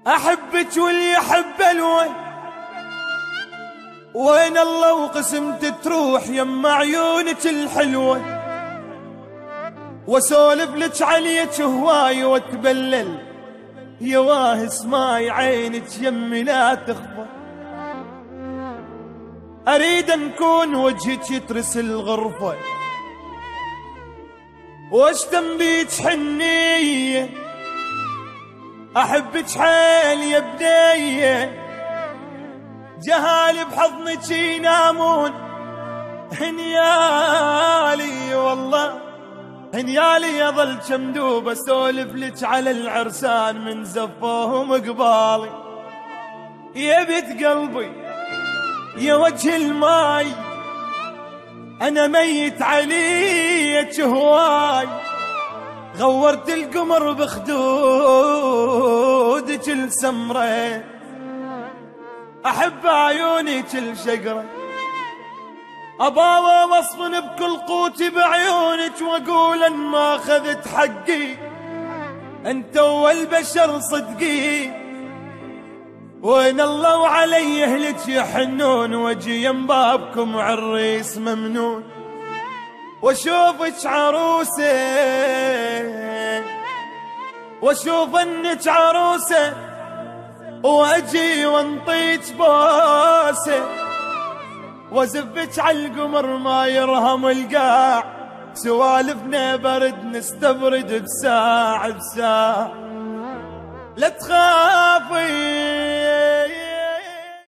أحبك واللي يحب الوين، وين الله وقسمت تروح يم عيونك الحلوة، واسولف لك عليك هواي واتبلل يواه اسماي عينك يمي لا تخفى. أريد نكون وجهك يترس الغرفة واشتم بيك حنية، أحبك حيل يا بنية، جهالي بحضنك ينامون هنيالي والله هنيالي، يظل شمدوب اسولف لك على العرسان من زفوهم قبالي. يا بيت قلبي يا وجه الماي، انا ميت عليك هواي، غورت القمر بخدودك السمرة، احب عيونك الشقرة، اباوى واصفن بكل قوتي بعيونك، واقول ان ما اخذت حقي انت والبشر صدقي، وين الله وعلي اهلك يحنون، واجي يم بابكم عريس ممنون، واشوفك عروسه واشوف انك عروسه، واجي وانطيك بوسه، وازفك على القمر ما يرهم القاع، سوالفنا برد نستبرد بساعة بساعة. لا تخافي